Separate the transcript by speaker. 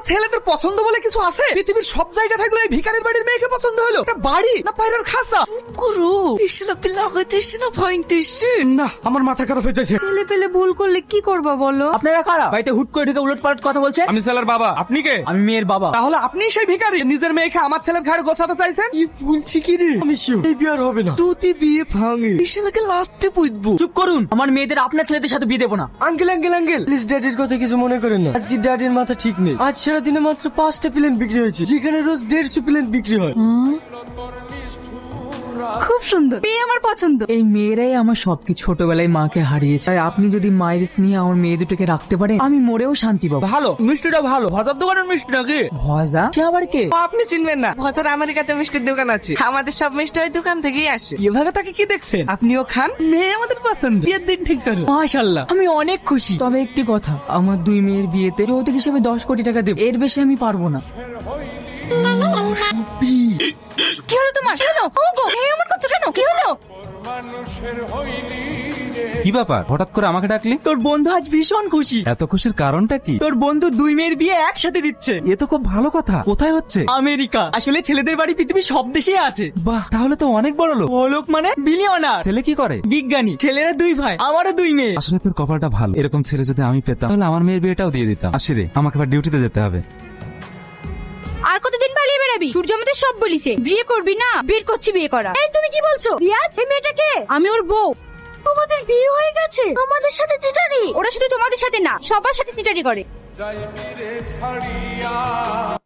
Speaker 1: ছেলেদের পছন্দ বলে কিছু আছে? পৃথিবীর সব জায়গা থাকলে এই ভিখারির বাড়ির মেয়েকে পছন্দ হলো? একটা বাড়ি না পায়রার খাঁচা? চুপ করো, এসে লাগাইতে এসছে না ভাইতে এসছে না। আমার মাথা খারাপ হয়ে যাচ্ছে।
Speaker 2: ছেলে পেলে ভুল করলে কি করবা বলো?
Speaker 3: আপনারা কারা? বাড়িতে হুট করে ঢুকে উলটপালট কথা বলছেন।
Speaker 1: আমি ছেলের বাবা, আপনি কে?
Speaker 3: আমি মেয়ের বাবা।
Speaker 1: তাহলে আপনি সেই ভিখারি নিজের মেয়েকে আমার ছেলের ঘাড়ে গোছাতে চাইছেন? কি বলছি কি রে? আমি শিওর এই বিয়ে আর হবে না। যদি বিয়ে ভাঙে এই ছেলেকে লাত্তে পুঁতবো।
Speaker 3: চুপ করুন, আমার মেয়েদের আপনার ছেলেদের সাথে বিয়ে দেবো না।
Speaker 4: আঙ্কেল আঙ্কেল আঙ্কেল প্লিজ ড্যাডির কথা কিছু মনে করেন না। আজকে ড্যাডির মাথা ঠিক নেই। আজ সারাদিনে মাত্র 5টা প্লেন বিক্রি হয়েছে, যেখানে রোজ 150 প্লেন বিক্রি হয়।
Speaker 2: খুব সুন্দর, মেয়ে আমার পছন্দ।
Speaker 3: এই মেয়েরাই আমার সবকিছু। ছোটবেলায় মাকে হারিয়েছে, তাই আপনি যদি মায়ের স্নেহে আমার মেয়ে দুটোকে রাখতে পারেন আমি মরেও শান্তি পাবো।
Speaker 1: ভালো, মিষ্টিটা ভালো। ভাজার দোকানের মিষ্টি নাকি?
Speaker 3: ভজা সে আবার কে?
Speaker 5: আপনি চিনবেন না, ভজার আমেরিকাতে মিষ্টির দোকান আছে, আমাদের সব মিষ্টি ওই দোকান থেকেই আসে।
Speaker 1: এভাবে তাকে কি দেখছেন? আপনিও খান, মেয়ে আমাদের পছন্দ। বিয়ের দিন ঠিক করো।
Speaker 3: মাশাআল্লাহ, আমি অনেক খুশি। তবে একটি কথা, আমার দুই মেয়ের বিয়েতে যৌতুক হিসেবে 10 কোটি টাকা দেব, এর বেশি আমি পারবো না।
Speaker 2: কি হলো তোমার? কি হলো? ও গো, এই আমার কথা কেন? কি হলো?
Speaker 6: কি ব্যাপার, হঠাৎ করে আমাকে ডাকলি?
Speaker 3: তোর বন্ধু আজ ভীষণ খুশি।
Speaker 6: এত খুশির কারণটা কি?
Speaker 3: তোর বন্ধু দুই মেয়ের বিয়ে একসাথে দিচ্ছে।
Speaker 6: এ তো খুব ভালো কথা। কোথায় হচ্ছে?
Speaker 3: আমেরিকা। আসলে ছেলেদের বাড়ি পৃথিবীর সব দেশেই আছে।
Speaker 6: বাহ, তাহলে তো অনেক বড় লোক।
Speaker 3: বড়লোক মানে বিলিয়নার।
Speaker 6: ছেলে কি করে?
Speaker 3: বিজ্ঞানী। ছেলেরা দুই ভাই, আমারও দুই মেয়ে।
Speaker 6: আসলে তোর কপালটা ভালো, এরকম ছেলে যদি আমি পেতাম তাহলে আমার মেয়ের বিয়েটাও দিয়ে দিতাম। আসি রে, আমাকে আবার ডিউটিতে যেতে হবে।
Speaker 2: আর কতদিন পালিয়ে বেড়াবি? সূর্যমতে সব বলিছে, বিয়ে করবি না? বের করছি বিয়ে করা। এই তুমি কি বলছো? রিয়াজ, এই মেয়েটাকে? আমি ওর বউ। তোমাদের বিয়ে হয়ে গেছে? আমাদের সাথে চিটারি? ওরা শুধু তোমাদের সাথে না, সবার সাথে চিটারি করে।